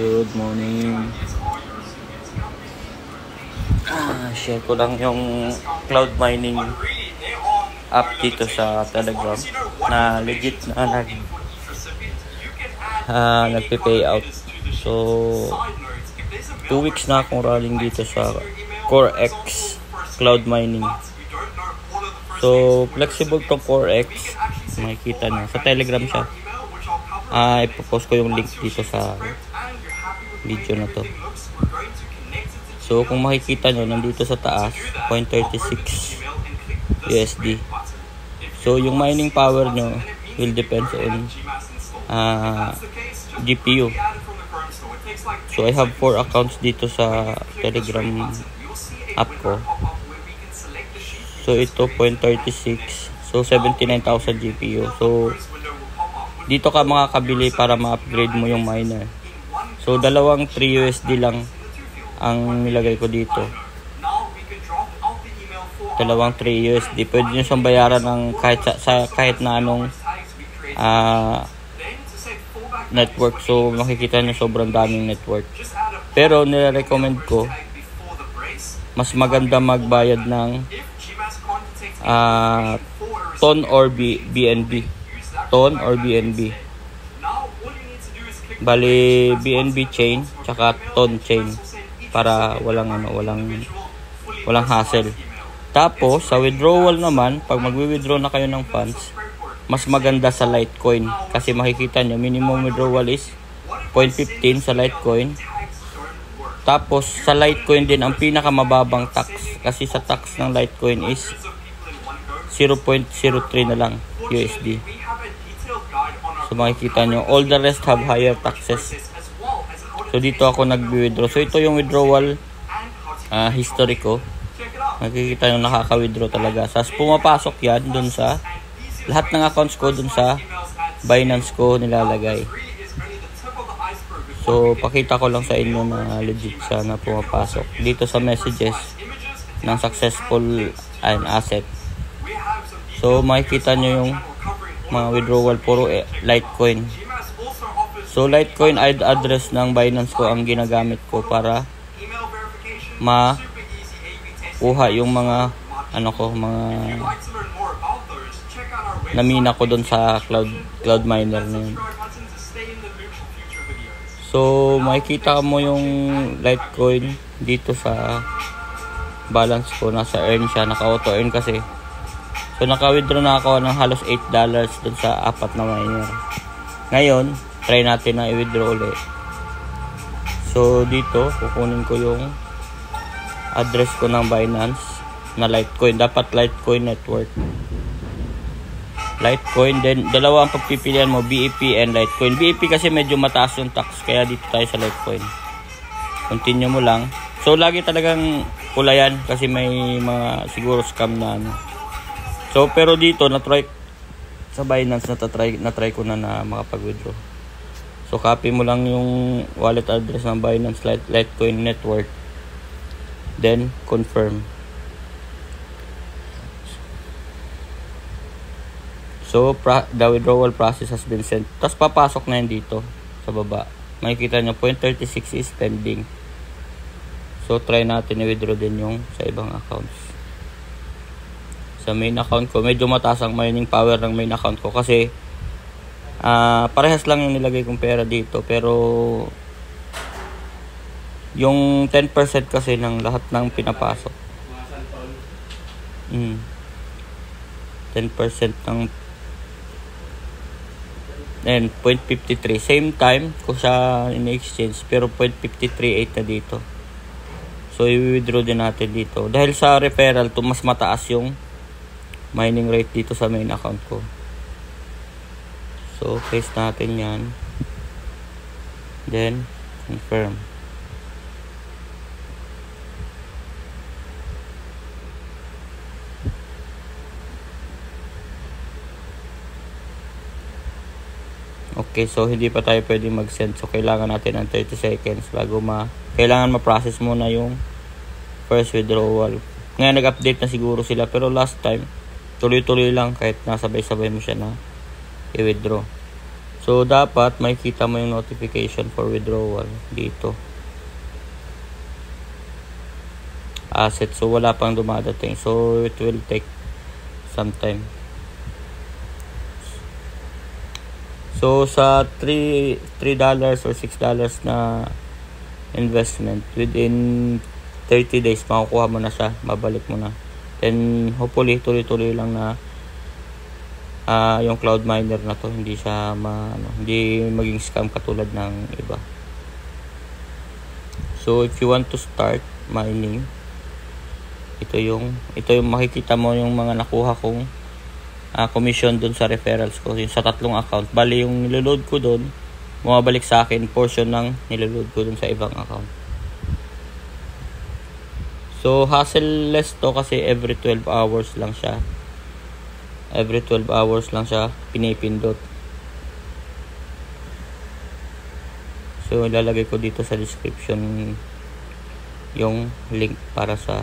Good morning. Share ko lang yung cloud mining app dito sa Telegram na legit na nagpe-pay out. So 2 weeks na akong running dito sa CoreX cloud mining. So flexible to CoreX, makikita nyo sa Telegram siya. Ipopost ko yung link dito sa video na to. So kung makikita nyo, nandito sa taas 0.36 USD. So yung mining power nyo will depends on GPU. So I have 4 accounts dito sa Telegram app ko. So ito 0.36, so 79,000 GPU. So dito ka makakabili para ma-upgrade mo yung miner. So dalawang 3 USD lang ang nilagay ko dito. Dalawang 3 USD. Pwede nyo siyang bayaran ng kahit na anong network. So makikita nyo sobrang daming network. Pero nire-recommend ko, mas maganda magbayad ng TON or BNB. TON or BNB. Bali BNB chain tsaka TON chain para walang hassle. Tapos sa withdrawal naman, pag magwi-withdraw na kayo ng funds, mas maganda sa Litecoin kasi makikita nyo minimum withdrawal is 0.15 sa Litecoin. Tapos sa Litecoin din ang pinakamababang tax kasi sa tax ng Litecoin is 0.03 na lang USD. So makikita nyo, all the rest have higher taxes. So dito ako nag-withdraw. So ito yung withdrawal history ko. Makikita nyo, nakaka-withdraw talaga. Sas pumapasok yan dun sa lahat ng accounts ko, dun sa Binance ko nilalagay. So pakita ko lang sa inyo na legit siya na pumapasok. Dito sa messages ng successful asset. So makikita nyo yung mga withdrawal, puro Litecoin. So Litecoin ID address ng Binance ko ang ginagamit ko para makuha yung mga mga namina ko doon sa cloud miner na yun. So makikita mo yung Litecoin dito sa balance ko, nasa earn siya, naka-auto earn kasi. So naka-withdraw na ako ng halos $8 dun sa 4 na miner. Ngayon, try natin na i-withdraw ulit. So dito, kukunin ko yung address ko ng Binance na Litecoin. Dapat Litecoin network. Litecoin, then dalawa ang pagpipilian mo, BEP and Litecoin. BEP kasi medyo mataas yung tax, kaya dito tayo sa Litecoin. Continue mo lang. So lagi talagang pula yan kasi may mga siguro scam na So pero dito na-try sa Binance na-try ko na makapag-withdraw. So copy mo lang yung wallet address ng Binance Litecoin network. Then confirm. So the withdrawal process has been sent. Tapos papasok na yan dito sa baba. Makikita nyo 0.36 is pending. So try natin i-withdraw din yung sa ibang accounts. Sa main account ko, medyo mataas ang mining power ng main account ko kasi parehas lang yung nilagay kong pera dito, pero yung 10% kasi ng lahat ng pinapasok 10% ng 0.53 same time ko siya in-exchange, pero 0.538 na dito. So i-withdraw din natin dito dahil sa referral to mas mataas yung mining rate dito sa main account ko. So paste natin yan, then confirm. Okay, so hindi pa tayo pwede mag-send, so kailangan natin ng 30 seconds bago kailangan ma-process muna yung first withdrawal. Ngayon nag-update na siguro sila, pero last time tuloy-tuloy lang kahit nasabay-sabay mo siya na i-withdraw. So So, dapat makikita mo yung notification for withdrawal dito. Asset. So, wala pang dumadating. So, it will take some time. So, sa $3 or $6 na investment, within 30 days, makukuha mo na siya. Mabalik mo na. Then, hopefully, tuloy-tuloy lang na yung cloud miner na to hindi siya hindi maging scam katulad ng iba. So if you want to start mining, ito yung makikita mo yung mga nakuha kong commission dun sa referrals ko, yung sa 3 account. Bali yung niloload ko dun, bumabalik sa akin portion ng niloload ko dun sa ibang account. So hassle-less to kasi every 12 hours lang siya. Every 12 hours lang siya pinipindot. So ilalagay ko dito sa description yung link para sa